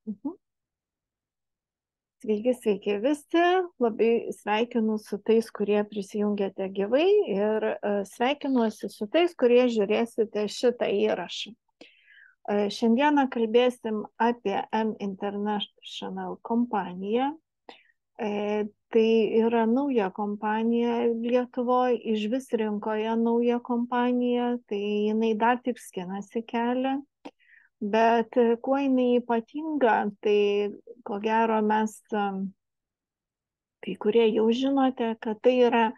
Mhm. Sveiki visi, labai sveikinu su tais, kurie prisijungėte gyvai ir sveikinuosi su tais, kurie žiūrėsite šitą įrašą. Šiandieną kalbėsim apie M International kompaniją. Tai yra nauja kompanija Lietuvoje, iš vis rinkoje nauja kompanija, tai jinai dar tik skinasi kelią. Bet kuo jinai ypatinga, tai ko gero mes kai kurie jau žinote, kad tai yra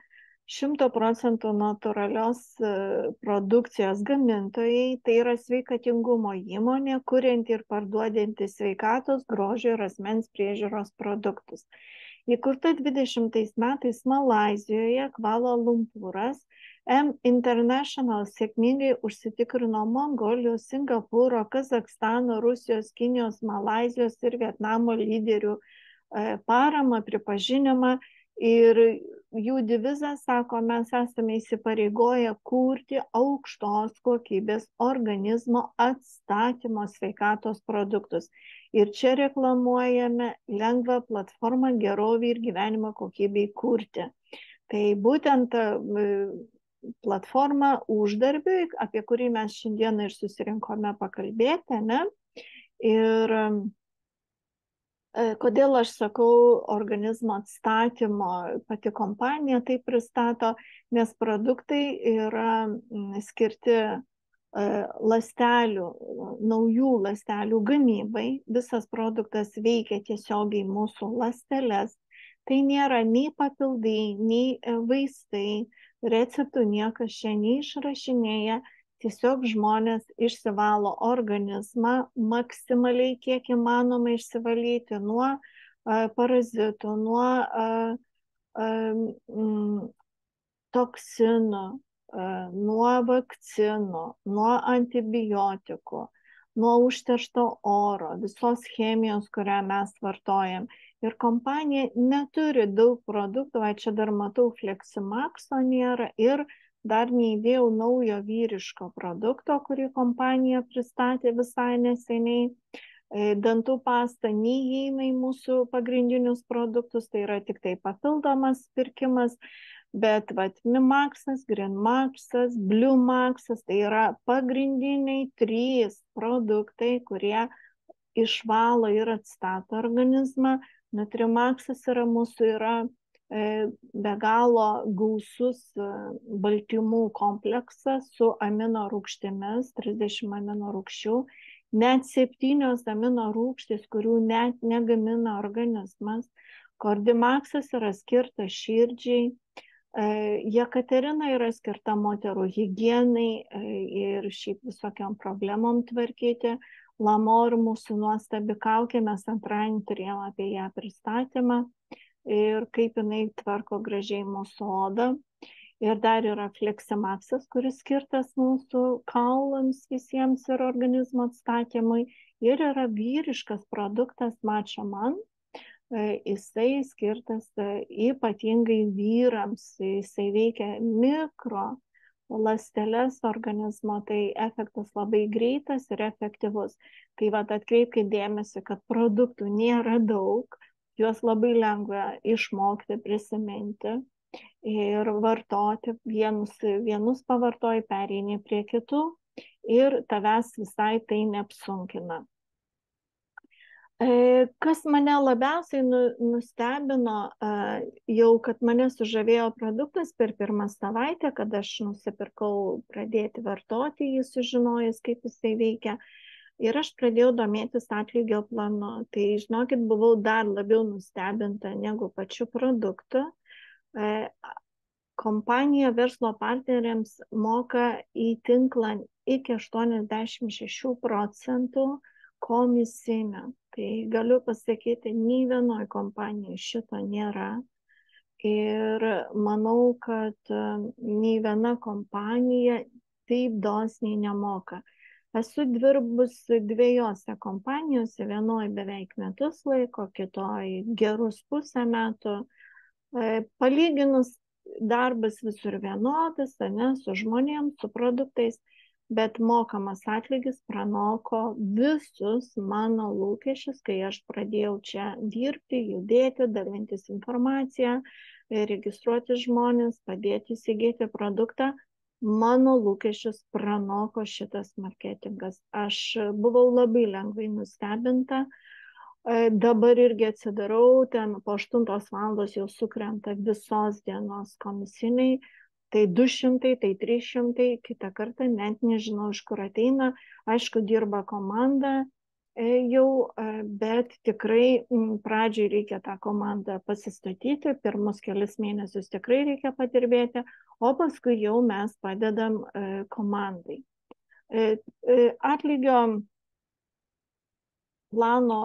100% natūralios produkcijos gamintojai, tai yra sveikatingumo įmonė, kurianti ir parduodanti sveikatos, grožio ir asmens priežiūros produktus. Įkurta 20 metais Malaizijoje, Kvala Lumpūras, M International sėkmingai užsitikrino Mongolijos, Singapūro, Kazakstano, Rusijos, Kinijos, Malaizijos ir Vietnamo lyderių paramą, pripažinimą ir jų devizas sako, mes esame įsipareigoję kurti aukštos kokybės organizmo atstatymo sveikatos produktus. Ir čia reklamuojame lengvą platformą gerovį ir gyvenimo kokybei kurti. Tai būtent platforma uždarbiui, apie kurį mes šiandieną ir susirinkome pakalbėti, ne? Ir kodėl aš sakau organizmo atstatymo, pati kompanija tai pristato, nes produktai yra skirti ląstelių, naujų ląstelių gamybai. Visas produktas veikia tiesiogiai mūsų ląsteles. Tai nėra nei papildai, nei vaistai, receptų niekas čia neišrašinėja. Tiesiog žmonės išsivalo organizmą maksimaliai kiek įmanoma išsivalyti nuo parazitų, nuo toksinų, nuo vakcinų, nuo antibiotikų, nuo užteršto oro, visos chemijos, kurią mes vartojam. Ir kompanija neturi daug produktų, va čia dar matau Fleximaxo nėra ir dar neįdėjau naujo vyriško produkto, kurį kompanija pristatė visai neseniai. Dantų pasta neįeina į mūsų pagrindinius produktus, tai yra tik tai papildomas pirkimas, bet Mimaxas, Greenmaxas, Bluemaxas, tai yra pagrindiniai 3 produktai, kurie išvalo ir atstato organizmą. Nutrimaxas yra mūsų be galo gausus baltymų kompleksas su amino rūgštimis, 30 amino rūgščių, net 7 amino rūgštys, kurių net negamina organizmas. Kordimaxas yra skirtas širdžiai, Jekaterina yra skirta moterų higienai ir šiaip visokiam problemom tvarkyti. Lamor mūsų nuostabi kaukė, mes antradienį turėjome apie ją pristatymą ir kaip jinai tvarko gražiai mūsų odą. Ir dar yra Fleximaxas, kuris skirtas mūsų kaulams visiems ir organizmo atstatymui. Ir yra vyriškas produktas Mačaman, jisai skirtas ypatingai vyrams, jisai veikia mikro ląsteles organizmo, tai efektas labai greitas ir efektyvus. Tai atkreipkite dėmesį, kad produktų nėra daug, juos labai lengva išmokti, prisiminti ir vartoti. Vienus pavartoji, pereini prie kitų ir tavęs visai tai neapsunkina. Kas mane labiausiai nustebino, jau kad mane sužavėjo produktas per pirmą savaitę, kad aš nusipirkau pradėti vartoti jį, sužinojus, kaip jisai veikia. Ir aš pradėjau domėtis atlygio planu. Tai, žinokit, buvau dar labiau nustebinta negu pačiu produktu. Kompanija verslo partneriams moka į tinklą iki 86% komisinę. Tai galiu pasakyti, nei vienoj kompanijai šito nėra. Ir manau, kad nei viena kompanija taip dosniai nemoka. Esu dirbusi 2 kompanijose, vienoj beveik metus laiko, kitoj gerus pusę metų. Palyginus darbas visur vienodas, ne, su žmonėms, su produktais, bet mokamas atlygis pranoko visus mano lūkesčius, kai aš pradėjau čia dirbti, judėti, dalintis informaciją, registruoti žmonės, padėti įsigyti produktą. Mano lūkesčius pranoko šitas marketingas. Aš buvau labai lengvai nustebinta. Dabar irgi atsidarau, ten po 8 valandos jau sukrenta visos dienos komisiniai. Tai 200, tai 300, kitą kartą net nežinau, iš kur ateina. Aišku, dirba komanda jau, bet tikrai pradžiai reikia tą komandą pasistatyti, pirmus kelis mėnesius tikrai reikia padirbėti, o paskui jau mes padedam komandai. Atlygio plano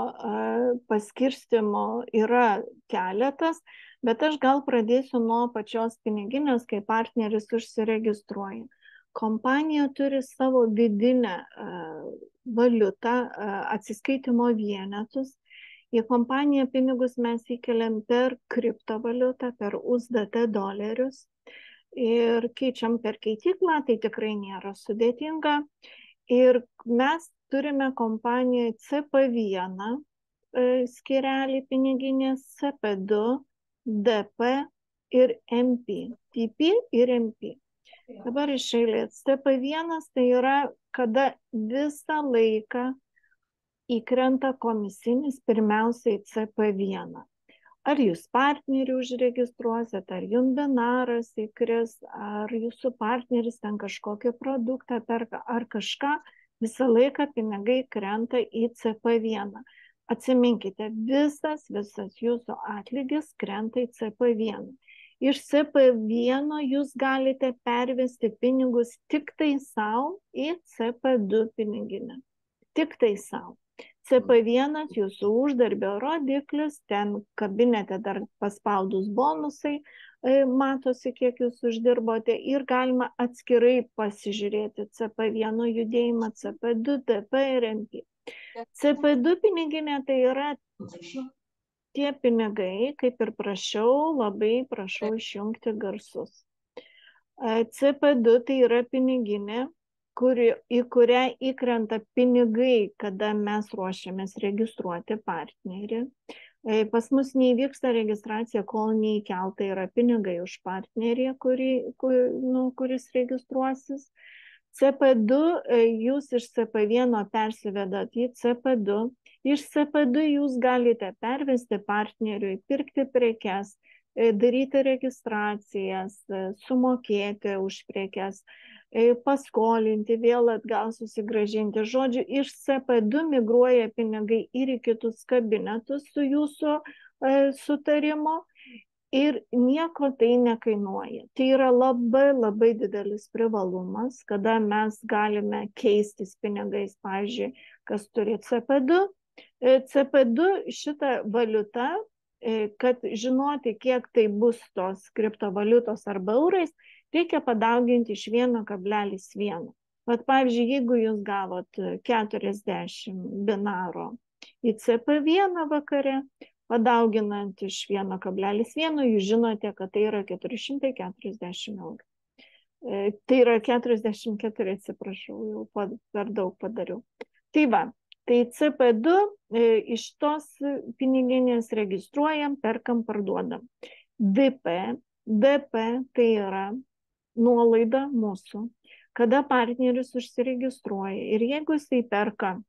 paskirstimo yra keletas, bet aš gal pradėsiu nuo pačios piniginės, kai partneris užsiregistruoja. Kompanija turi savo vidinę valiutą, atsiskaitimo vienetus. Į kompaniją pinigus mes įkeliam per kriptovaliutą, per USDT dolerius ir keičiam per keityklą, tai tikrai nėra sudėtinga. Ir mes turime kompanijoje CP1 skyrelį piniginės, CP2, DP ir MP. TP ir MP. Dabar iš eilės. CP1 tai yra, kada visą laiką įkrenta komisinis pirmiausiai CP1. Ar jūs partnerį užregistruosit, ar jums binaras įkris, ar jūsų partneris ten kažkokį produktą perka, ar kažką, visą laiką pinigai krenta į CP1. Atsiminkite, visas jūsų atlygis krenta į CP1. Iš CP1 jūs galite pervesti pinigus tik tai savo į CP2 piniginę. Tik tai savo. CP1 jūsų uždarbio rodiklis, ten kabinete dar paspaudus bonusai, matosi, kiek jūs uždirbote ir galima atskirai pasižiūrėti CP1 judėjimą, CP2, DP ir MP. CP2 piniginė tai yra tie pinigai, kaip ir prašiau, labai prašau išjungti garsus. CP2 tai yra piniginė, į kurią įkrenta pinigai, kada mes ruošiamės registruoti partnerį. Pas mus neįvyksta registracija, kol neįkelta yra pinigai už partnerį, kuris registruosis. CP2 jūs iš CP1 persivedat į CP2. Iš CP2 jūs galite pervesti partneriui, pirkti prekes, daryti registracijas, sumokėti už prekes, paskolinti, vėl atgal susigrąžinti. Žodžiu, iš CP2 migruoja pinigai ir į kitus kabinetus su jūsų sutarimo ir nieko tai nekainuoja. Tai yra labai didelis privalumas, kada mes galime keistis pinigais, pavyzdžiui, kas turi CP2. CP2 šitą valiutą, kad žinoti, kiek tai bus tos kriptovaliutos arba eurais, reikia padauginti iš 1,1. Vat pavyzdžiui, jeigu jūs gavot 40 binaro į CP1 vakare, padauginant iš 1,1, jūs žinote, kad tai yra 440 eurų. Tai yra 44, atsiprašau, jau per daug padariau. Tai va, tai CP2 iš tos piniginės registruojam, perkam, parduodam. DP tai yra nuolaida mūsų, kada partneris užsiregistruoja ir jeigu jisai perka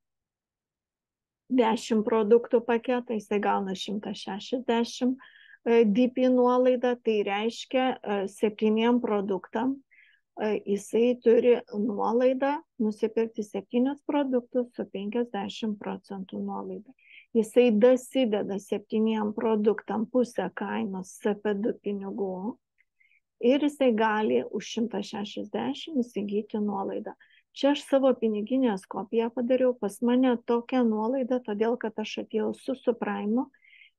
10 produktų paketą, jisai gauna 160 DP nuolaidą, tai reiškia 7 produktam jisai turi nuolaidą nusipirkti 7 produktus su 50% nuolaida. Jisai dasideda 7 produktam pusę kainos CP2 pinigų ir jisai gali už 160 įsigyti nuolaidą. Čia aš savo piniginės kopiją padariau, pas mane tokia nuolaida, todėl kad aš atėjau su Supraimu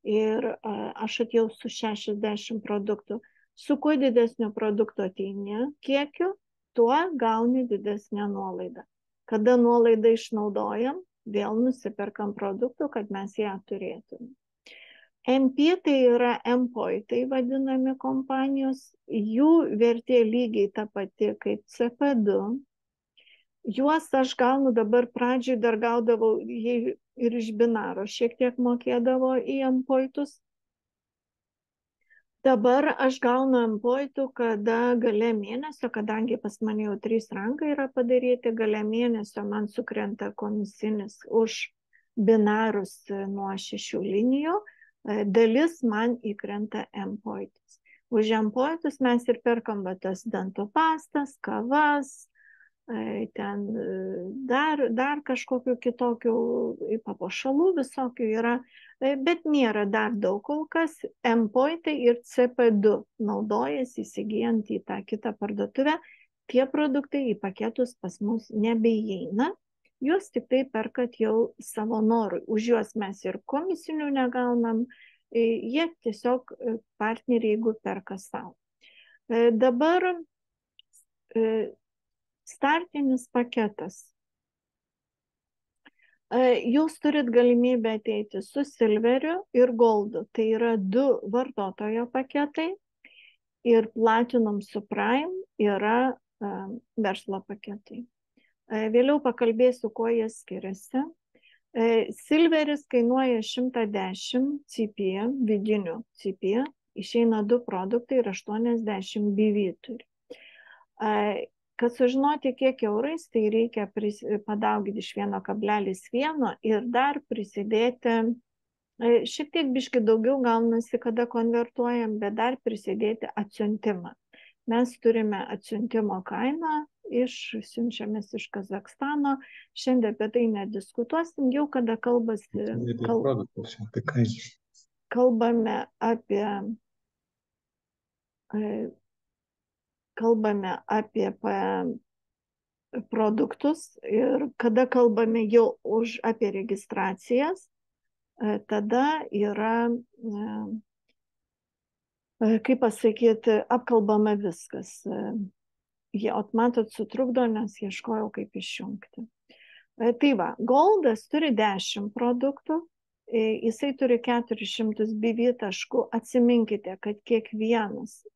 ir aš atėjau su 60 produktų. Su kuo didesnio produkto ateini kiekiu, tuo gauni didesnę nuolaidą. Kada nuolaidą išnaudojam, vėl nusiperkam produktų, kad mes ją turėtume. MP tai yra empoj, tai vadinami kompanijos, jų vertė lygiai ta pati kaip CP2. Juos aš gaunu dabar, pradžiai dar gaudavau jei ir iš binaro, šiek tiek mokėdavo į endpointus. Dabar aš gaunu endpointų, kada gale mėnesio, kadangi pas mane jau 3 rangai yra padaryti, gale mėnesio man sukrenta komisinis už binarus nuo 6 linijų, dalis man įkrenta endpointus. Už endpointus mes ir perkam tas dantų pastas, kavas, ten dar kažkokių kitokių papuošalų visokių yra, bet nėra dar daug kol kas. endpointai ir CP2 naudojasi įsigijant į tą kitą parduotuvę. Tie produktai į paketus pas mus nebeįeina, juos tik tai perkat jau savo norui. Už juos mes ir komisinių negaunam, jie tiesiog partneriai, jeigu perka savo. Dabar startinis paketas. Jūs turit galimybę ateiti su Silveriu ir Goldu. Tai yra 2 vartotojo paketai ir Platinum su Prime yra verslo paketai. Vėliau pakalbėsiu, kuo jie skiriasi. Silveris kainuoja 110 CP, vidinių CP, išeina 2 produktai ir 80 BV turi. Kad sužinoti, kiek eurais, tai reikia padauginti iš 1,1 ir dar prisidėti, šiek tiek biški daugiau gaunasi, kada konvertuojam, bet dar prisidėti atsiuntimą. Mes turime atsiuntimo kainą, siunčiamės iš Kazakstano, šiandien apie tai nediskutuosim, jau kada kalbame apie produktus ir kada kalbame jau apie registracijas, tada yra, kaip pasakyti, apkalbama viskas. Jie, matot, sutrukdo, nes ieškojau, kaip išjungti. Tai va, Goldas turi 10 produktų, jisai turi 400 BV taškų. Atsiminkite, kad vienas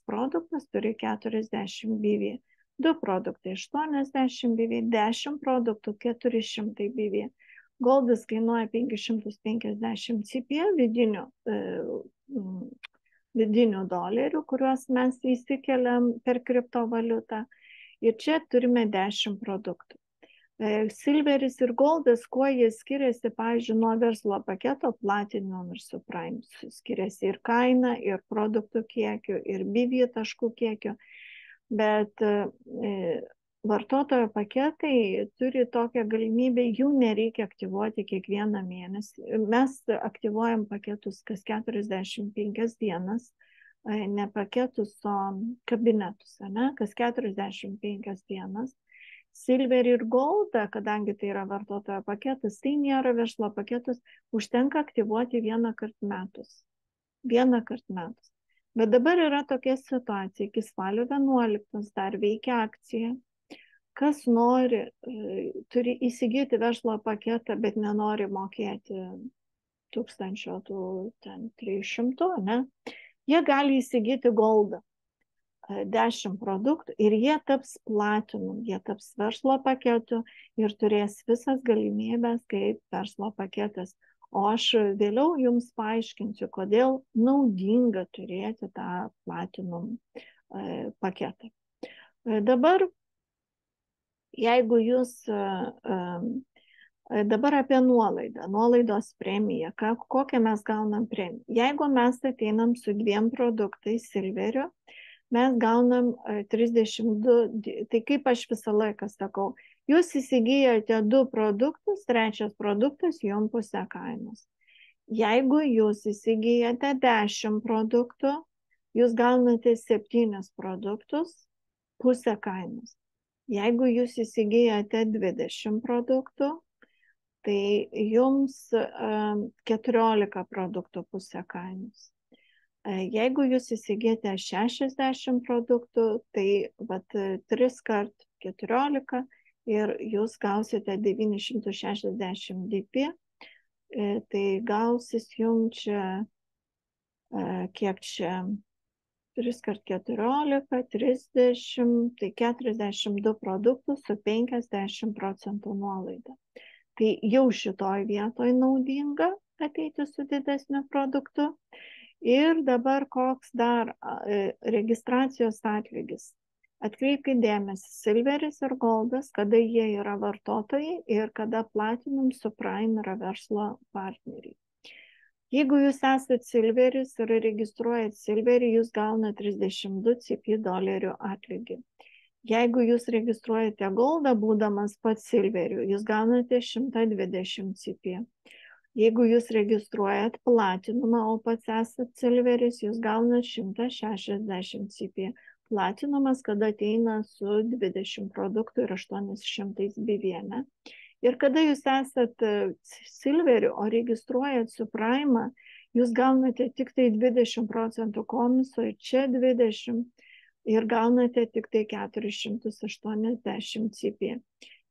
produktas turi 40 BV. 2 produktai 80 BV, 10 produktų 400 BV. Goldas kainuoja 550 CP vidinių dolerių, kuriuos mes įsikeliam per kriptovaliutą. Ir čia turime 10 produktų. Silveris ir Goldas, kuo jie skiriasi, pavyzdžiui, nuo verslo paketo Platinum ir su Prime. Skiriasi ir kaina, ir produktų kiekiu, ir BV taškų kiekiu. Bet vartotojo paketai turi tokią galimybę, jų nereikia aktyvuoti kiekvieną mėnesį. Mes aktyvuojam paketus kas 45 dienas, ne paketus, o kabinetus, ne? Kas 45 dienas. Silver ir Goldą, kadangi tai yra vartotojo paketas, tai nėra verslo paketas, užtenka aktyvuoti vieną kartą metus. Bet dabar yra tokia situacija, iki spalio 11 dar veikia akcija. Kas nori, turi įsigyti verslo paketą, bet nenori mokėti 1300, ne? Jie gali įsigyti Goldą. 10 produktų ir jie taps Platinum, jie taps verslo paketu ir turės visas galimybės kaip verslo paketas. O aš vėliau jums paaiškinsiu, kodėl naudinga turėti tą Platinum paketą. Dabar, jeigu jūs dabar apie nuolaidos premiją, kokią mes gaunam premiją. Jeigu mes ateinam su 2 produktais Silveriu, mes gaunam 32, tai kaip aš visą laiką sakau, jūs įsigijote 2 produktus, 3 produktas jums pusę kainos. Jeigu jūs įsigijote 10 produktų, jūs gaunate 7 produktus, pusę kainos. Jeigu jūs įsigijote 20 produktų, tai jums 14 produktų pusę kainos. Jeigu jūs įsigijate 60 produktų, tai 3 kart 14 ir jūs gausite 960 DP, tai gausis jums čia, kiek čia, 3 kart 14, 30, tai 42 produktus su 50% nuolaida. Tai jau šitoj vietoj naudinga ateiti su didesniu produktu. Ir dabar koks dar registracijos atlygis. Atkreipkite dėmesį, Silveris ir Goldas, kada jie yra vartotojai ir kada Platinum su Prime yra verslo partneriai. Jeigu jūs esate Silveris ir registruojate Silverį, jūs gauna 32 CP dolerių atlygį. Jeigu jūs registruojate Goldą, būdamas pats Silveriu, jūs gaunate 120 CP. Jeigu jūs registruojat Platinumą, o pats esate Silveris, jūs gaunate 160 CP. Platinumas, kada ateina su 20 produktų ir 800 BVN. Ir kada jūs esate Silveriu, o registruojat su Prime, jūs gaunate tik tai 20% komiso ir čia 20% ir gaunate tik tai 480 CP.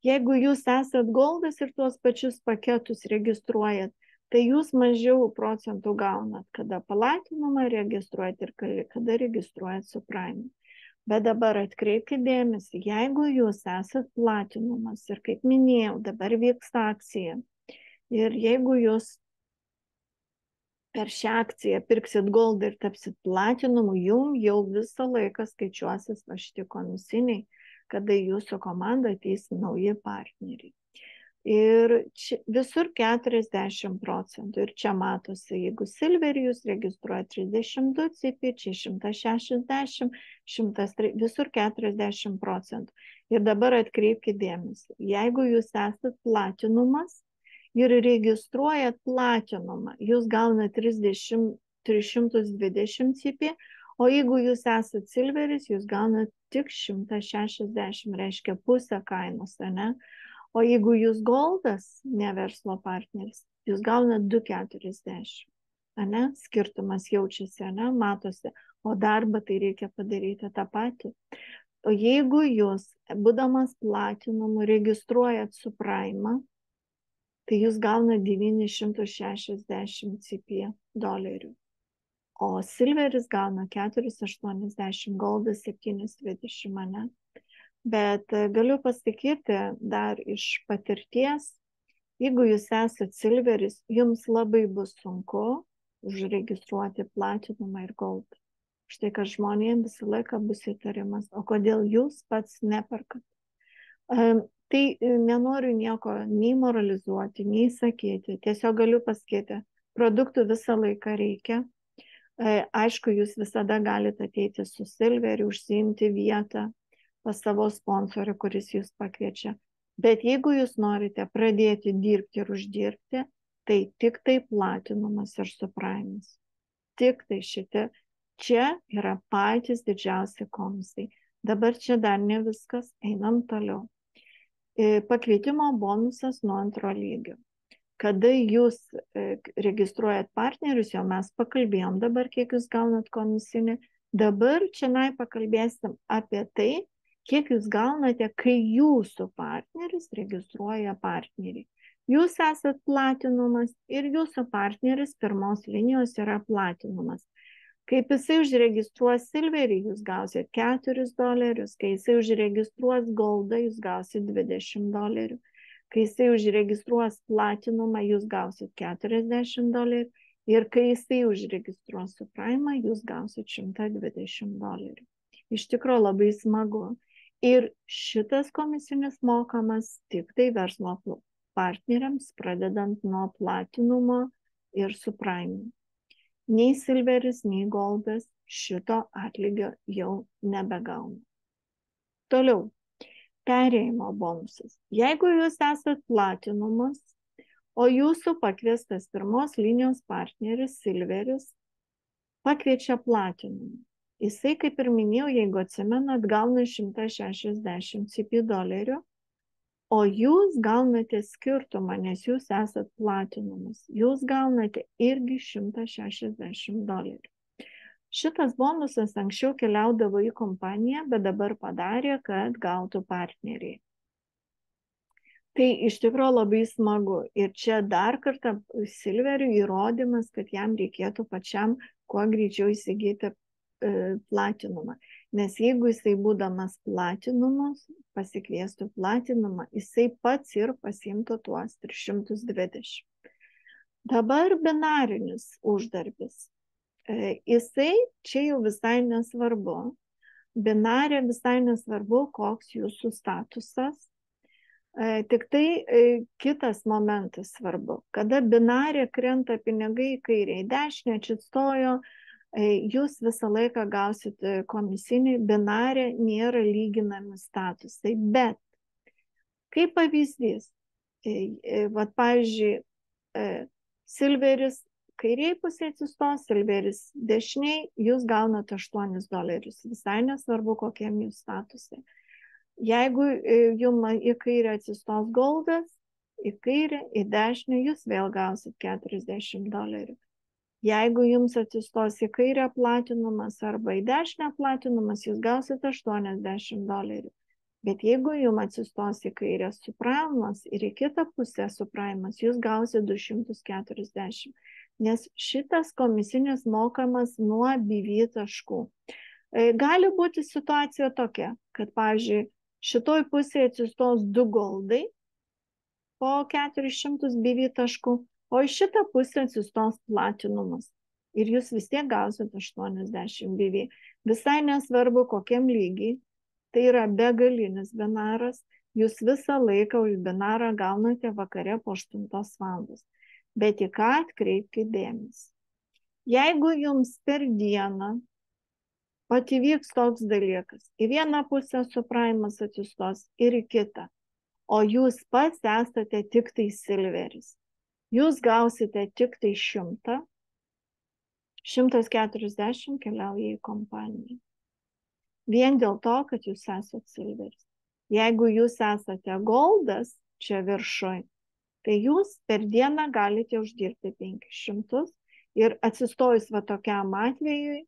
Jeigu jūs esat Goldas ir tuos pačius paketus registruojat, tai jūs mažiau procentų gaunat, kada Platinumą registruojat ir kada registruojat su Prime. Bet dabar atkreipkite dėmesį, jeigu jūs esat Platinumas ir kaip minėjau, dabar vyksta akcija ir jeigu jūs per šią akciją pirksit Goldą ir tapsit Platinumu, jums jau visą laiką skaičiuosis šitie komisiniai, kada jūsų komanda ateis nauji partneriai. Ir visur 40%. Ir čia matosi, jeigu Silverį jūs registruoja 32 CP, čia 160, 103, visur 40%. Ir dabar atkreipkite dėmesį, jeigu jūs esat Platinumas ir registruojat Platinumą, jūs gaunate 320 CP, o jeigu jūs esat Silveris, jūs gaunate tik 160, reiškia pusę kainos, ne? O jeigu jūs Goldas, ne verslo partneris, jūs gaunat 240. Ne? Skirtumas jaučiasi, ne? Matosi. O darbą tai reikia padaryti tą patį. O jeigu jūs, būdamas Platinumu, registruojat su Prime, tai jūs gaunat 960 CP dolerių. O Silveris gauna 480, Goldas 720, ne? Bet galiu pasakyti dar iš patirties, jeigu jūs esate Silveris, jums labai bus sunku užregistruoti Platinumą ir Goldą. Štai, kad žmonėms visą laiką bus įtarimas, o kodėl jūs pats neperkat. Tai nenoriu nieko nei moralizuoti, nei sakyti, tiesiog galiu pasakyti, produktų visą laiką reikia. Aišku, jūs visada galite ateiti su Silveriu, užsiimti vietą pas savo sponsorių, kuris jūs pakviečia. Bet jeigu jūs norite pradėti dirbti ir uždirbti, tai tik tai Platinumas ir su Prime'as. Tik tai šitie. Čia yra patys didžiausi komisai. Dabar čia dar ne viskas, einam toliau. Pakvietimo bonusas nuo antro lygio. Kada jūs registruojat partnerius, jau mes pakalbėjom dabar, kiek jūs gaunat komisinį. Dabar čia pakalbėsim apie tai, kiek jūs gaunate, kai jūsų partneris registruoja partnerį. Jūs esat Platinumas ir jūsų partneris pirmos linijos yra Platinumas. Kaip jisai užregistruos Silverį, jūs gausit 4 dolerius, kai jisai užregistruos Goldą, jūs gausit 20 dolerių. Kai jisai užregistruos Platinumą, jūs gausit 40 dolerių. Ir kai jisai užregistruos su Prime, jūs gausit 120 dolerių. Iš tikrųjų labai smagu. Ir šitas komisinis mokamas tik tai verslo partneriams, pradedant nuo Platinumo ir su Prime. Nei Silveris, nei Goldas šito atlygio jau nebegauna. Toliau, perėjimo bonusas. Jeigu jūs esat Platinumas, o jūsų pakviestas pirmos linijos partneris Silveris pakviečia Platinumą. Jisai, kaip ir minėjau, jeigu atsimenat, gauna 160 CP dolerių, o jūs gaunate skirtumą, nes jūs esat Platinumas. Jūs gaunate irgi 160 dolerių. Šitas bonusas anksčiau keliaudavo į kompaniją, bet dabar padarė, kad gautų partneriai. Tai iš tikrųjų labai smagu. Ir čia dar kartą Silveriui įrodymas, kad jam reikėtų pačiam kuo greičiau įsigyti platinumą. Nes jeigu jisai būdamas platinamas, pasikviestų platinumą, jisai pats ir pasiimtų tuos 320. Dabar binarinis uždarbis. Jisai čia jau visai nesvarbu. Binarė visai nesvarbu, koks jūsų statusas. Tik tai kitas momentas svarbu. Kada binarė krenta pinigai į kairę, į dešinę, atsistojo, jūs visą laiką gausite komisinį, binarė nėra lyginami statusai. Bet, kaip pavyzdys, vat pavyzdžiui, silveris kairiai pusė atsistos, silveris dešiniai, jūs gaunate $8. Visai nesvarbu, kokiem jūs statusai. Jeigu jums į kairę atsistos goldas, į kairę, į dešinę, jūs vėl gausit $40. Jeigu jums atsistos į kairę platinumas arba į dešinę platinumas, jūs gausit $80. Bet jeigu jums atsistos į kairę supraimas ir į kitą pusę supraimas, jūs gausit $240. Nes šitas komisinis mokamas nuo BV taškų. Gali būti situacija tokia, kad, pavyzdžiui, šitoj pusėje atsistos 2 goldai po 400 BV taškų, o į šitą pusę atsistos platinumas. Ir jūs vis tiek gausit 80 BV. Visai nesvarbu, kokiam lygiai, tai yra begalinis binaras, jūs visą laiką už binarą gaunate vakare po 8 valandos. Bet į ką atkreipkite dėmesį. Jeigu jums per dieną pat įvyks toks dalykas, į vieną pusę supraimas atsistos ir į kitą, o jūs pats esate tik tai silveris. Jūs gausite tik tai 100, 140 keliauja į kompaniją. Vien dėl to, kad jūs esate silveris. Jeigu jūs esate goldas čia viršui, tai jūs per dieną galite uždirbti 500 ir atsistojus va tokiam atvejui,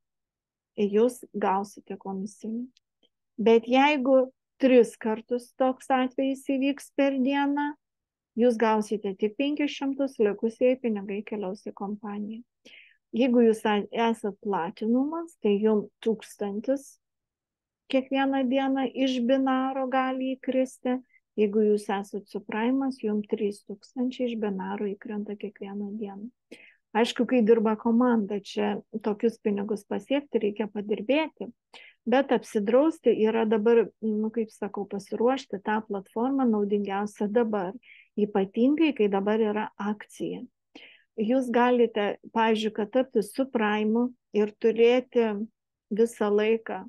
jūs gausite komisinį. Bet jeigu 3 kartus toks atvejis įvyks per dieną, jūs gausite tik 500, likusieji pinigai keliaus į kompaniją. Jeigu jūs esat platinumas, tai jums 1000 kiekvieną dieną iš binaro gali įkristi. Jeigu jūs esat supraimas, jums 3000 iš binaro įkrenta kiekvieną dieną. Aišku, kai dirba komanda, čia tokius pinigus pasiekti reikia padirbėti, bet apsidrausti yra dabar, kaip sakau, pasiruošti tą platformą naudingiausia dabar, ypatingai, kai dabar yra akcija. Jūs galite, pavyzdžiui, kad tapti supraimu ir turėti visą laiką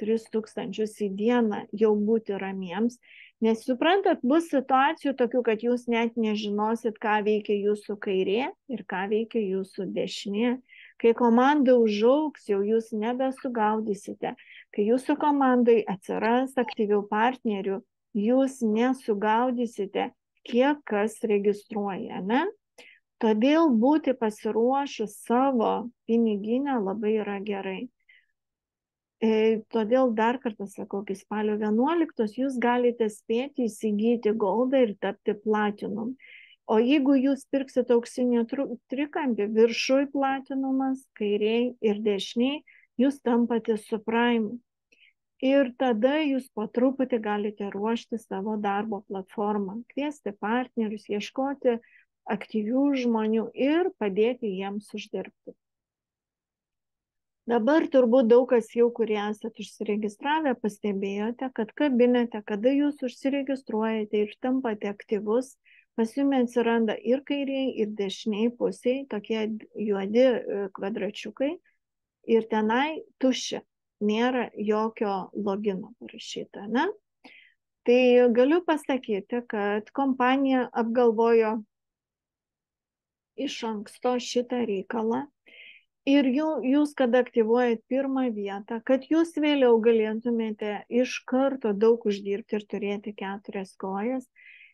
3000 į dieną, jau būti ramiems, nes suprantat, bus situacijų tokių, kad jūs net nežinosit, ką veikia jūsų kairė ir ką veikia jūsų dešinė. Kai komanda užaugs, jau jūs nebesugaudysite. Kai jūsų komandai atsiras aktyvių partnerių, jūs nesugaudysite, kiek kas registruoja, ne? Todėl būti pasiruošus savo piniginę labai yra gerai. Todėl dar kartą sakau, iki spalio 11 jūs galite spėti įsigyti goldą ir tapti platinum. O jeigu jūs pirksite auksinį trikampį, viršui platinumas, kairiai ir dešiniai, jūs tampate supraimu. Ir tada jūs po truputį galite ruošti savo darbo platformą, kviesti partnerius, ieškoti aktyvių žmonių ir padėti jiems uždirbti. Dabar turbūt daug kas jau, kurie esate užsiregistravę, pastebėjote, kad kabinete, kada jūs užsiregistruojate ir tampate aktyvus, pas jums atsiranda ir kairiai, ir dešiniai pusiai, tokie juodi kvadračiukai, ir tenai tuščia, nėra jokio logino parašyta, ne? Tai galiu pasakyti, kad kompanija apgalvojo iš anksto šitą reikalą. Ir jūs, kada aktyvuojat pirmą vietą, kad jūs vėliau galėtumėte iš karto daug uždirbti ir turėti 4 kojas,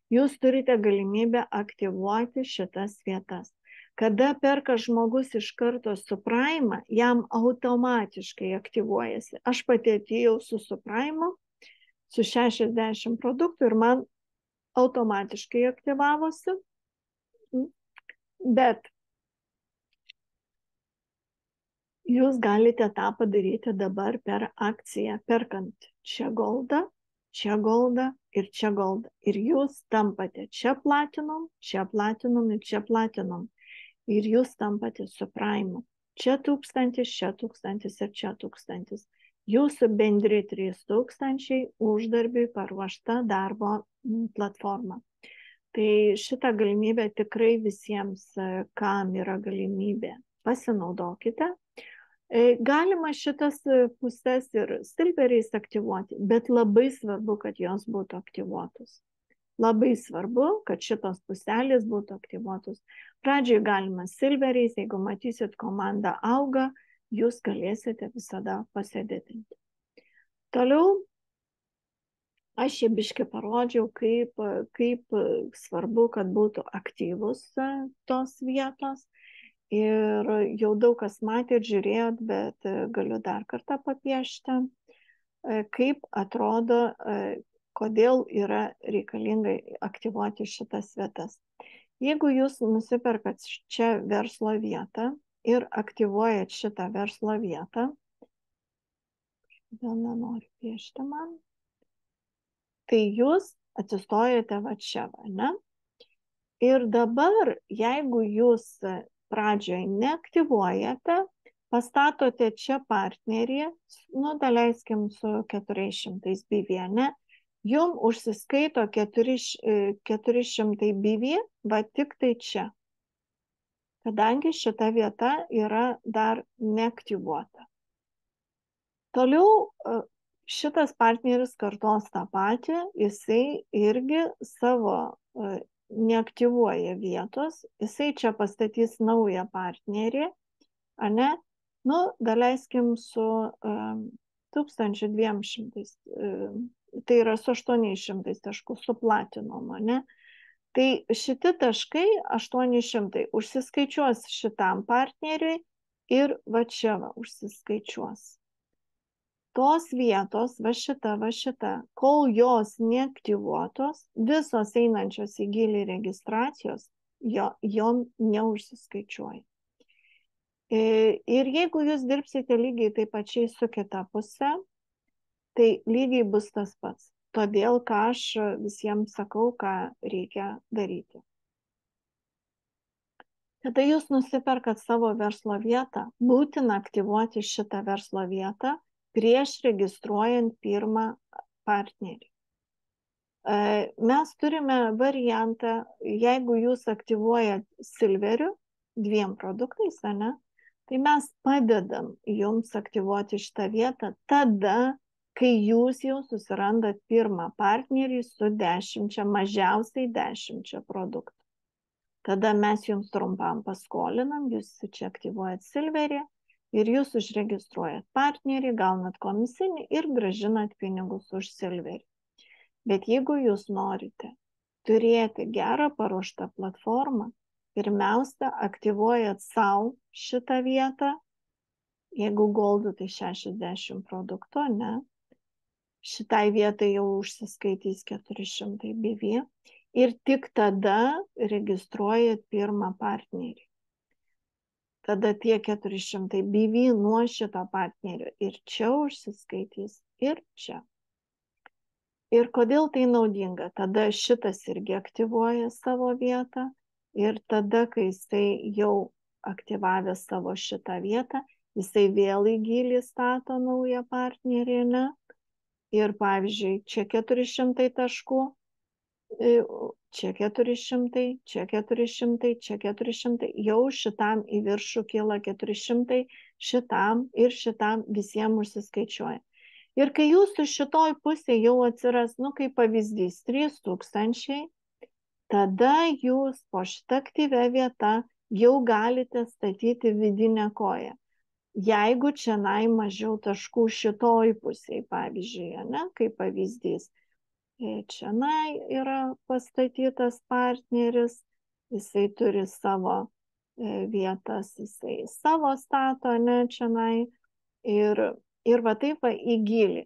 jūs turite galimybę aktyvuoti šitas vietas. Kada perka žmogus iš karto supraimą, jam automatiškai aktyvuojasi. Aš pati atėjau su supraimu, su 60 produktų ir man automatiškai aktyvavosi. Bet Jūs galite tą padaryti dabar per akciją, perkant čia goldą ir čia goldą. Ir jūs tampate čia platinum ir čia platinum. Ir jūs tampate su Prime. Čia 1000, čia 1000 ir čia 1000. Jūsų bendri 3000 uždarbiui paruošta darbo platforma. Tai šitą galimybę tikrai visiems, kam yra galimybė, pasinaudokite. Galima šitas pusės ir silveriais aktyvuoti, bet labai svarbu, kad jos būtų aktyvuotos. Labai svarbu, kad šitos puselės būtų aktyvuotos. Pradžiai galima silveriais, jeigu matysit, komanda auga, jūs galėsite visada pasėdėtinti. Toliau, aš čia biškį parodžiau, kaip svarbu, kad būtų aktyvus tos vietos. Ir jau daug kas matėt, žiūrėjot, bet galiu dar kartą papiešti, kaip atrodo, kodėl yra reikalingai aktyvuoti šitas vietas. Jeigu jūs nusiperkat čia verslo vietą ir aktyvuojat šitą verslo vietą, vėl nenoriu piešti man, tai jūs atsistojate va čia, ne? Ir dabar, jeigu jūs pradžioje neaktyvuojate, pastatote čia partnerį, daleiskim su 400 BV, ne? Jum užsiskaito 400 BV, va tik tai čia. Kadangi šita vieta yra dar neaktyvuota. Toliau šitas partneris kartos tą patį, jisai irgi savo neaktyvuoja vietos, jisai čia pastatys naują partnerį, ane? Daleiskim su 1200, tai yra su 800 taškų, su platinum, ane? Tai šiti taškai 800 užsiskaičiuos šitam partneriui ir va čia užsiskaičiuos. Tos vietos, va šita, kol jos neaktyvuotos, visos einančios į gilį registracijos, jom neužsiskaičiuoja. Ir jeigu jūs dirbsite lygiai taip pačiai su kita puse, tai lygiai bus tas pats. Todėl, ką aš visiems sakau, ką reikia daryti. Kada jūs nusiperkat savo verslo vietą, būtina aktyvuoti šitą verslo vietą prieš registruojant pirmą partnerį. Mes turime variantą, jeigu jūs aktyvuojat silveriu, 2 produktais, ne, tai mes padedam jums aktyvuoti šitą vietą tada, kai jūs jau susirandat pirmą partnerį su 10, mažiausiai 10 produktų. Tada mes jums trumpam paskolinam, jūs čia aktyvuojat silverį ir jūs užregistruojat partnerį, gaunat komisinį ir gražinat pinigus už silverį. Bet jeigu jūs norite turėti gerą paruoštą platformą, pirmiausia, aktyvuojat savo šitą vietą, jeigu goldų tai 60 produktų, ne, šitai vietai jau užsiskaitys 400 BV ir tik tada registruojat pirmą partnerį. Tada tie 400 BV nuo šito partnerio ir čia užsiskaitys ir čia. Ir kodėl tai naudinga? Tada šitas irgi aktyvuoja savo vietą ir tada, kai jisai jau aktyvavęs savo šitą vietą, jisai vėl į gilį stato naują partnerį, ne? Ir pavyzdžiui, čia 400 taškų, čia 400, čia 400, čia 400, jau šitam į viršų kyla 400, šitam ir šitam visiems užsiskaičiuoja. Ir kai jūsų šitoj pusėje jau atsiras, kaip pavyzdys, 3000, tada jūs po šitą aktyvę vietą jau galite statyti vidinę koją. Jeigu čia mažiau taškų šitoj pusėje, pavyzdžiui, ne, kaip pavyzdys, čia yra pastatytas partneris, jisai turi savo vietas, jisai savo stato, ne, čia ir va taip va į gilį.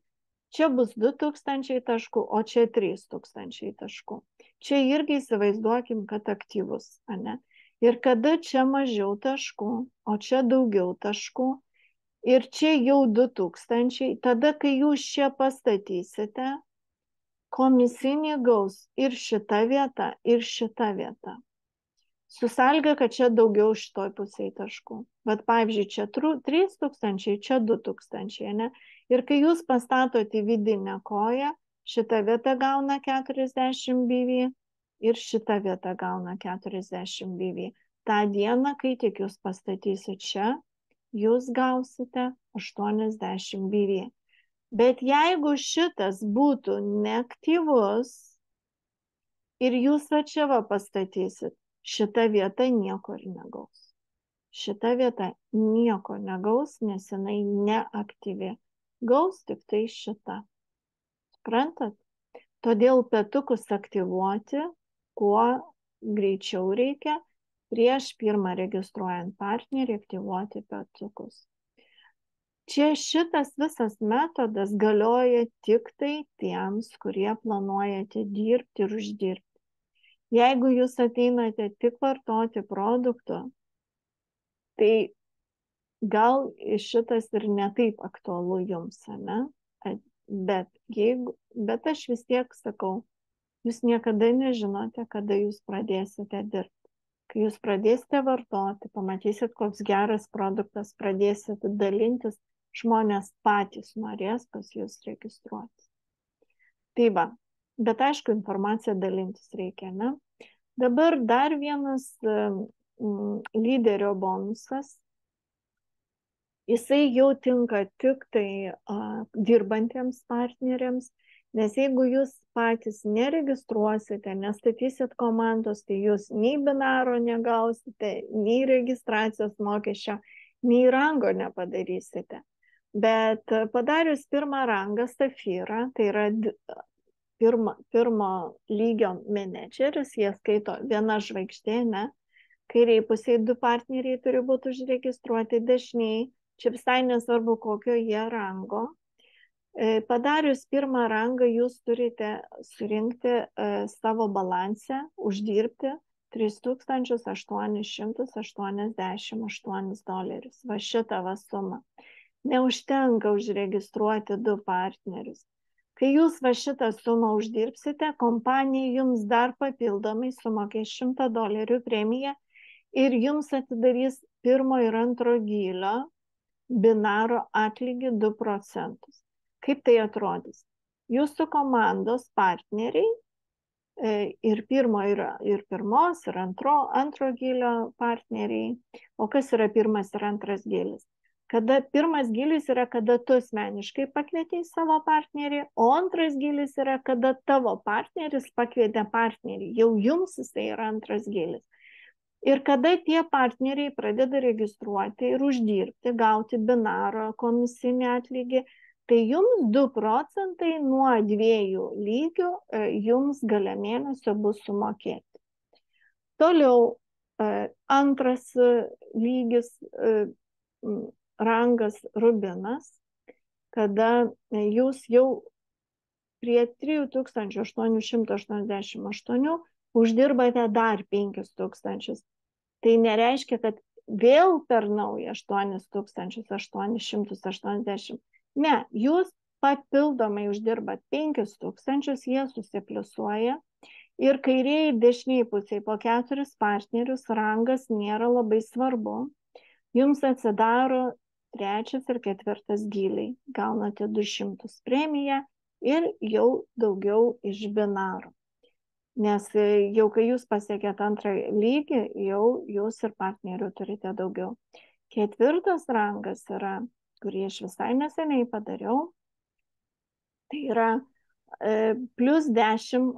Čia bus 2000 taškų, o čia 3000 taškų. Čia irgi įsivaizduokim, kad aktyvus, ne? Ir kada čia mažiau taškų, o čia daugiau taškų, Ir čia jau 2000, tada, kai jūs čia pastatysite, komisinį gaus ir šita vieta, ir šita vieta. Su sąlyga, kad čia daugiau šitoj pusėje taškų. Bet pavyzdžiui, čia 3000, čia 2000, ne? Ir kai jūs pastatote į vidinę koją, šita vieta gauna 40 BV ir šita vieta gauna 40 BV. Ta diena, kai tik jūs pastatysite čia, jūs gausite 80 BV. Bet jeigu šitas būtų neaktyvus ir jūs va čia va pastatysit, šita vieta nieko ir negaus. Šita vieta nieko negaus, nes jinai neaktyvi. Gaus tik tai šita. Suprantat? Todėl petukus aktyvuoti kuo greičiau reikia, prieš pirmą registruojant partnerį aktyvuoti petukus. Čia šitas visas metodas galioja tik tai tiems, kurie planuojate dirbti ir uždirbti. Jeigu jūs ateinate tik vartoti produktų, tai gal šitas ir netaip aktualu jums, ne? Bet aš vis tiek sakau, jūs niekada nežinote, kada jūs pradėsite dirbti. Kai jūs pradėsite vartoti, pamatysit, koks geras produktas, pradėsit dalintis, žmonės patys norės pas jūs registruotis. Tai va, bet aišku, informaciją dalintis reikia, ne? Dabar dar vienas lyderio bonusas. Jisai jau tinka tik tai dirbantiems partneriams, nes jeigu jūs patys neregistruosite, nestatysit komandos, tai jūs nei binaro negausite, nei registracijos mokesčio, nei rango nepadarysite. Bet padarius pirmą rangą safyrą, tai yra pirmo lygio menedžeris, jie skaito viena žvaigždė, ne? Kairiai pusėje 2 partneriai turi būti užregistruoti, dešiniai, čia visai nesvarbu kokio jie rango. Padarius pirmą rangą, jūs turite surinkti savo balansę, uždirbti $3888. Va šitą va sumą. Neužtenka užregistruoti 2 partnerius. Kai jūs va šitą sumą uždirbsite, kompanija jums dar papildomai sumokės $100 premiją ir jums atidarys pirmo ir antro gylio binaro atlygį 2%. Kaip tai atrodys? Jūsų komandos partneriai ir pirmos ir antro gylio partneriai. O kas yra pirmas ir antras gylis? Kada pirmas gylis yra, kada tu asmeniškai pakvietei savo partnerį, o antras gylis yra, kada tavo partneris pakvietė partnerį. Jau jums jisai yra antras gylis. Ir kada tie partneriai pradeda registruoti ir uždirbti, gauti binaro komisinį atlygį, tai jums 2% nuo 2 lygių jums gale mėnesio bus sumokėti. Toliau antras lygis rangas rubinas, kada jūs jau prie 3888 uždirbate dar 5000. Tai nereiškia, kad vėl per naują 8880. Ne, jūs papildomai uždirbat 5000, jie susipliusuoja ir kairiai ir dešiniai pusėje po 4 partnerius rangas nėra labai svarbu. Jums atsidaro 3 ir 4 gyliai, gaunate 200 premiją ir jau daugiau iš binaro. Nes jau kai jūs pasiekėt antrą lygį, jau jūs ir partnerių turite daugiau. 4 rangas yra, kurį aš visai neseniai padariau, tai yra plus 10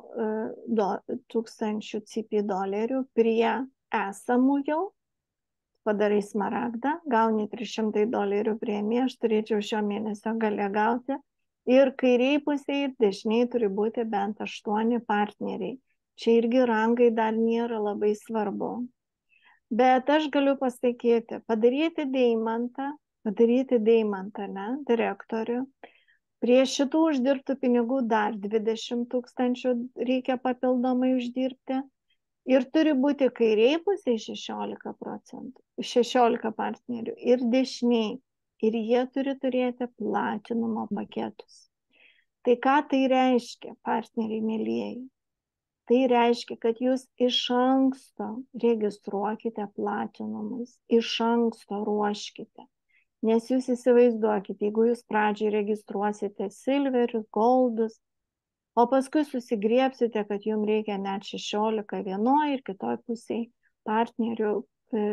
tūkstančių CP dolerių prie esamų jau. Padarai smaragdą, gauni $300 premiją, aš turėčiau šio mėnesio gale gauti. Ir kairiai pusėje ir dešiniai turi būti bent 8 partneriai. Čia irgi rangai dar nėra labai svarbu. Bet aš galiu pasakyti, padaryti deimantą, ne, direktorių. Prie šitų uždirbtų pinigų dar 20 000 reikia papildomai uždirbti. Ir turi būti kairiai pusėje 16 partnerių ir dešiniai ir jie turi turėti platinumo paketus. Tai ką tai reiškia, partneriai mėlyjeji? Tai reiškia, kad jūs iš anksto registruokite platinumais, iš anksto ruoškite. Nes jūs įsivaizduokite, jeigu jūs pradžiai registruosite silverius, goldus, o paskui susigriepsite, kad jums reikia net 16 vienoje ir kitoje pusėje partnerių,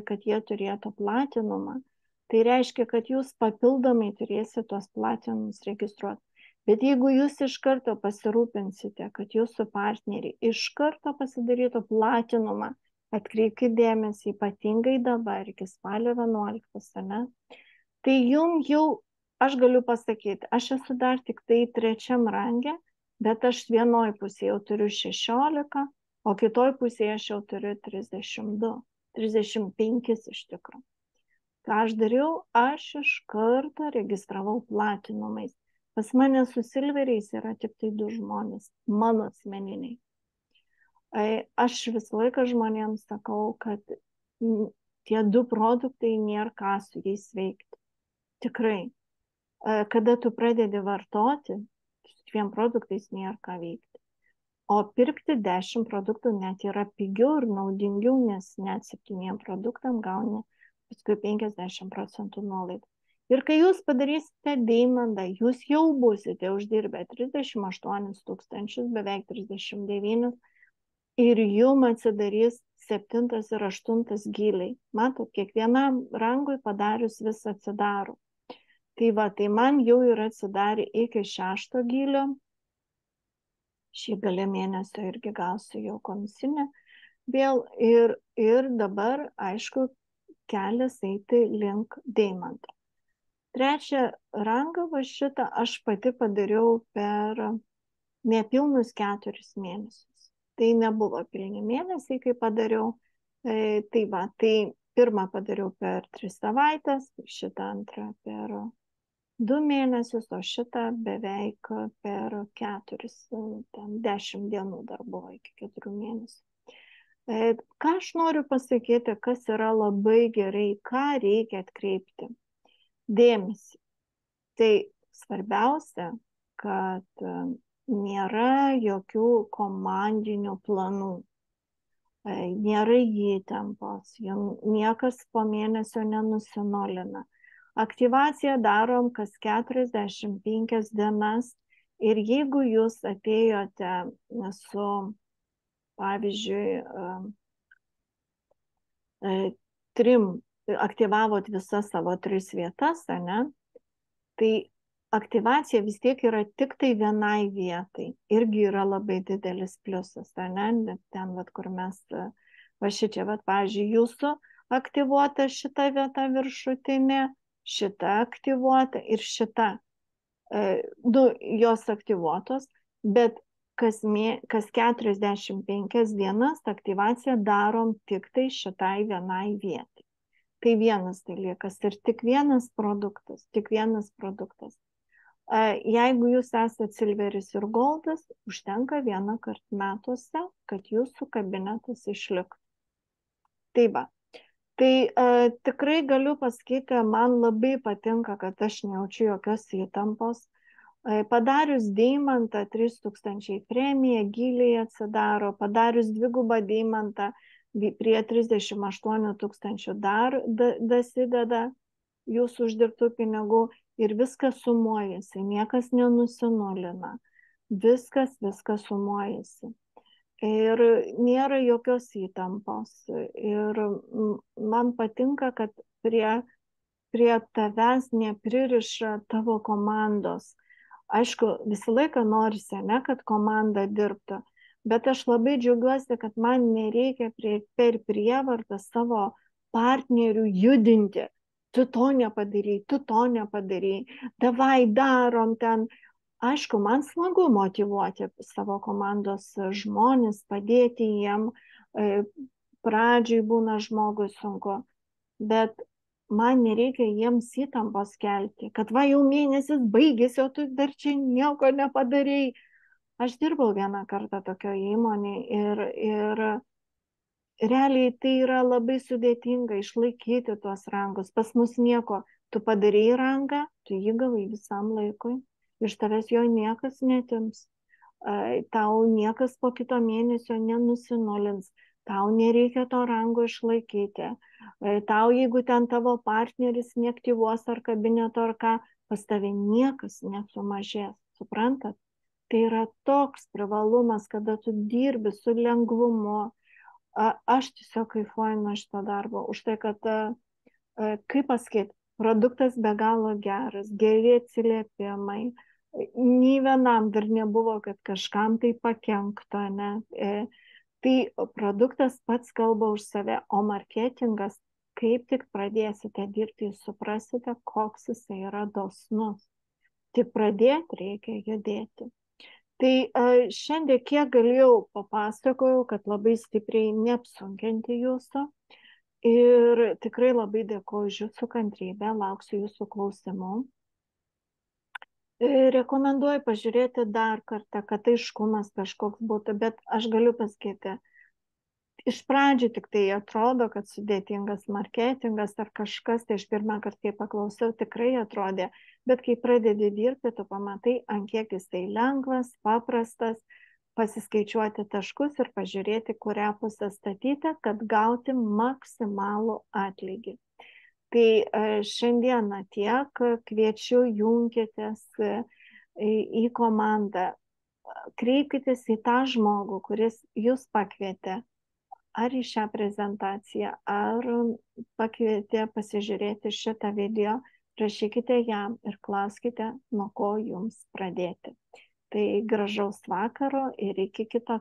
kad jie turėtų platinumą. Tai reiškia, kad jūs papildomai turėsite tuos platinumus registruoti. Bet jeigu jūs iš karto pasirūpinsite, kad jūsų partneriai iš karto pasidarytų platinumą, atkreipkite dėmesį, ypatingai dabar, iki spalio 11, ne? Tai jums jau, aš galiu pasakyti, aš esu dar tik tai 3 range, bet aš vienoj pusėje jau turiu 16, o kitoj pusėje aš jau turiu 32, 35 iš tikrųjų. Ką aš dariau? Aš iš karto registravau platinumais. Pas mane su silveriais yra tik tai 2 žmonės, mano asmeniniai. Aš visą laiką žmonėms sakau, kad tie 2 produktai nėra ką su jais veikti. Tikrai. Kada tu pradedi vartoti, su 2 produktais nėra ką veikti. O pirkti 10 produktų net yra pigiau ir naudingiau, nes net 7 produktam gauni paskui 50% nuolaidą. Ir kai jūs padarysite deimantą, jūs jau būsite uždirbę 38 000, beveik 39, ir jums atsidarys 7 ir 8 giliai. Matot, kiekvienam rangui padarius vis atsidaro. Tai man jau yra atsidarę iki 6 gilio. Šį gale mėnesio irgi gausiu jau komisinę vėl. Ir dabar, aišku, kelias eiti link deimanto. 3 rangą šitą aš pati padariau per nepilnus 4 mėnesius. Tai nebuvo pilni mėnesiai, kai padariau. Tai pirmą padariau per 3 savaitės, šitą antrą per 2 mėnesius, o šitą beveik per 4, 10 dienų dar buvo iki 4 mėnesių. Ką aš noriu pasakyti, kas yra labai gerai, ką reikia atkreipti dėmesį. Tai svarbiausia, kad nėra jokių komandinių planų, nėra įtampos, niekas po mėnesio nenusinolina. Aktyvaciją darom kas 45 dienas ir jeigu jūs atėjote su, pavyzdžiui, 3, aktyvavot visas savo 3 vietas, ne? Tai aktyvacija vis tiek yra tik tai vienai vietai. Irgi yra labai didelis pliusas, ne? Ten, kur mes, šičia, pavyzdžiui, jūsų aktyvuota šita vieta viršutinė, šita aktyvuota ir šita. 2 jos aktyvuotos, bet kas 45 dienas aktyvaciją darom tik tai šitai vienai vietai. Tai vienas dalykas ir tik vienas produktas. Jeigu jūs esate silveris ir goldas, užtenka 1 kartą metuose, kad jūsų kabinetas išliktų. Tai va. Tai tikrai galiu pasakyti, man labai patinka, kad aš nejaučiu jokios įtampos. Padarius deimantą 3000 premiją, giliai atsidaro, padarius 2 deimantą, prie 38 000 dar dasideda jūsų uždirbtų pinigų ir viskas sumuojasi, niekas nenusinulina, viskas sumuojasi. Ir nėra jokios įtampos. Ir man patinka, kad prie tavęs nepririša tavo komandos. Aišku, visą laiką norisi, ne, kad komanda dirbtų, bet aš labai džiaugiuosi, kad man nereikia per prievartą savo partnerių judinti. Tu to nepadarei, davai darom ten. Aišku, man smagu motyvuoti savo komandos žmonės, padėti jiem. Pradžiai būna žmogui sunku, bet man nereikia jiems įtampos kelti, kad va jau mėnesis baigėsi, o tu dar čia nieko nepadarei. Aš dirbau 1 kartą tokioje įmonėje realiai tai yra labai sudėtinga išlaikyti tuos rangus. Pas mus nieko, tu padarėjai rangą, tu jį gavai visam laikui, iš tavęs jo niekas netims, tau niekas po kito mėnesio nenusinulins, tau nereikia to rango išlaikyti, tau jeigu ten tavo partneris neaktyvuos ar kabineto ar ką, pas tave niekas nesumažės, suprantat? Tai yra toks privalumas, kada tu dirbi su lengvumu. Aš tiesiog kaifuoju nuo šito darbo, už tai, kad, kaip pasakyti, produktas be galo geras, geri atsiliepimai, nei vienam dar nebuvo, kad kažkam tai pakenktų, ne? Tai produktas pats kalba už save, o marketingas, kaip tik pradėsite dirbti, jūs suprasite, koks jisai yra dosnus. Tik pradėti reikia judėti. Tai šiandien kiek galėjau papasakojau, kad labai stipriai neapsunkinti jūsų. Ir tikrai labai dėkoju už jūsų kantrybę, lauksiu jūsų klausimų. Rekomenduoju pažiūrėti dar kartą, kad aiškumas kažkoks būtų, bet aš galiu pasakyti, iš pradžių tik tai atrodo, kad sudėtingas marketingas ar kažkas, tai aš pirmą kartą, kai paklausiau, tikrai atrodė, bet kai pradedi dirbti, tu pamatai, ant kiek jisai lengvas, paprastas, pasiskaičiuoti taškus ir pažiūrėti, kurią pusę statyti, kad gauti maksimalų atlygį. Tai šiandieną tiek, kviečiu junkitės į komandą, kreipkitės į tą žmogų, kuris jūs pakvietė, ar į šią prezentaciją, ar pakvietė pasižiūrėti šitą video, rašykite jam ir klauskite, nuo ko jums pradėti. Tai gražaus vakaro ir iki kito karto.